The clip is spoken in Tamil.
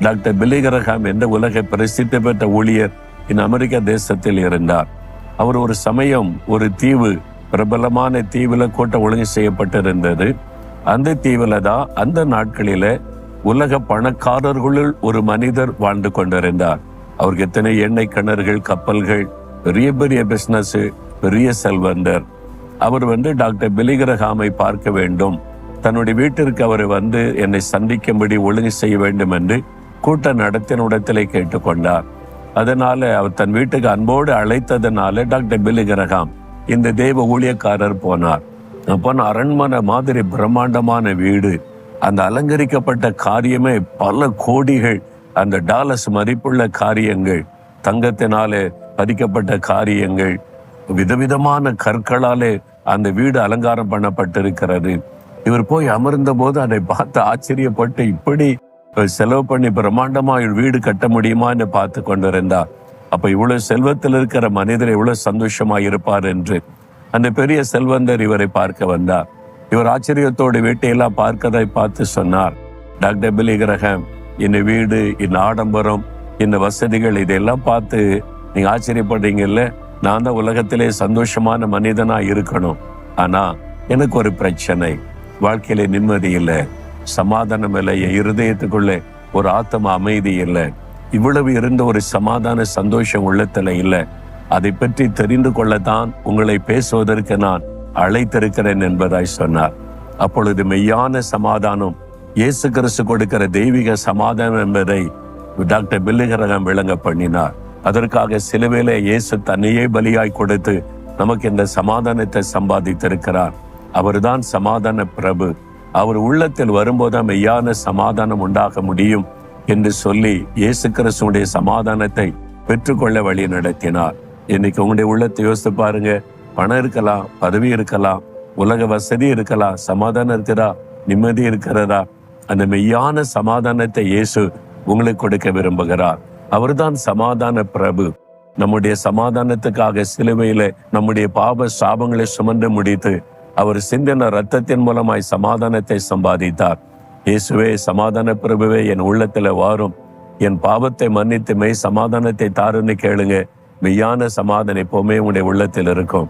டாக்டர் பில்லி கிரஹாம் என்ற உலக பிரசித்தி பெற்ற ஊழியர் அமெரிக்க தேசத்தில் இருந்தார். அவர் ஒரு சமயம் ஒரு தீவு, பிரபலமான தீவுல கூட்டம் ஒழுங்கு செய்யப்பட்டிருந்தது. அந்த தீவுல தான் அந்த நாட்களில உலக பணக்காரர்களுள் ஒரு மனிதர் வாழ்ந்து கொண்டிருந்தார். அவருக்கு எத்தனை எண்ணெய் கிணறுகள், கப்பல்கள், பெரிய பெரிய பிசினஸ், பெரிய செல்வந்தர். அவர் டாக்டர் பில்லி கிரஹாமை பார்க்க வேண்டும், தன்னுடைய வீட்டிற்கு அவர் என்னை சந்திக்கும்படி ஒழுங்கு செய்ய வேண்டும் என்று கூட்ட நடத்தினிடத்திலே கேட்டுக்கொண்டார். அதனால அவர் தன் வீட்டுக்கு அன்போடு அழைத்ததனால டாக்டர் பில்லி கிரஹாம் இந்த தெய்வ ஊழியக்காரர் போனார். போன அரண்மனை மாதிரி பிரம்மாண்டமான வீடு, அந்த அலங்கரிக்கப்பட்ட காரியமே பல கோடிகள், அந்த டாலர்ஸ் மதிப்புள்ள காரியங்கள், தங்கத்தினாலே பதிக்கப்பட்ட காரியங்கள், விதவிதமான கற்களாலே அந்த வீடு அலங்காரம் பண்ணப்பட்டிருக்கிறது. இவர் போய் அமர்ந்த போது அதை பார்த்து ஆச்சரியப்பட்டு, இப்படி செலவு பண்ணி பிரம்மாண்டமா வீடு கட்ட முடியுமான்னு பார்த்து கொண்டிருந்தார். அப்ப இவ்வளவு செல்வத்தில் இருக்கிற மனிதர் எவ்வளவு சந்தோஷமா இருப்பார் என்று அந்த பெரிய செல்வந்தர் இவரை பார்க்க வந்தார். இவர் ஆச்சரியத்தோடு வீட்டையெல்லாம் பார்க்கதை பார்த்து சொன்னார், டாக்டர் பில்லி கிரஹாம், இந்த வீடு, இந்த ஆடம்பரம், இந்த வசதிகள், இதெல்லாம் பார்த்து நீங்க ஆச்சரியப்படுறீங்கல்ல. நான் தான் உலகத்திலே சந்தோஷமான மனிதனா இருக்கணும். ஆனா எனக்கு ஒரு பிரச்சனை, வாழ்க்கையில நிம்மதி இல்லை, சமாதானம் இல்லை, என் இருதயத்துக்குள்ளே ஒரு ஆத்ம அமைதி இல்லை. இவ்வளவு இருந்த ஒரு சமாதான சந்தோஷம் உள்ளத்துல இல்லை. அதை பற்றி தெரிந்து கொள்ளத்தான் உங்களை பேசுவதற்கு நான் அழைத்திருக்கிறேன் என்பதாய் சொன்னார். அப்பொழுது மெய்யான சமாதானம், இயேசு கிறிஸ்து கொடுக்கிற தெய்வீக சமாதானம் என்பதை டாக்டர் பில்லி கிரஹாம் விளங்க பண்ணினார். அதற்காக சிலுவையிலே இயேசு தன்னையே பலியாய் கொடுத்து நமக்கு இந்த சமாதானத்தை சம்பாதித்திருக்கிறார். அவர்தான் சமாதான பிரபு. அவர் உள்ளத்தில் வரும்போதுதான் மெய்யான சமாதானம் உண்டாக முடியும் என்று சொல்லி இயேசு கிறிஸ்துடைய சமாதானத்தை பெற்றுக்கொள்ள வழி நடத்தினார். இன்னைக்கு உங்களுடைய உள்ளத்தை யோசித்து பாருங்க. பணம் இருக்கலாம், பதவி இருக்கலாம், உலக வசதி இருக்கலாம், சமாதானம் இருக்கிறதா, நிம்மதி இருக்கிறதா? அந்த மெய்யான சமாதானத்தை இயேசு உங்களுக்கு கொடுக்க விரும்புகிறார். அவர்தான் சமாதான பிரபு. நம்முடைய சமாதானத்துக்காக சிலுவையில நம்முடைய பாவ சாபங்களை சுமந்து முடித்து அவர் சிந்தின ரத்தத்தின் மூலமாய் சமாதானத்தை சம்பாதித்தார். இயேசுவே, சமாதான பிரபுவே, என் உள்ளத்துல வாரும், என் பாவத்தை மன்னித்து மெய் சமாதானத்தை தாருன்னு கேளுங்க. மெய்யான சமாதானம் எப்பவுமே உங்களுடைய உள்ளத்தில் இருக்கும்.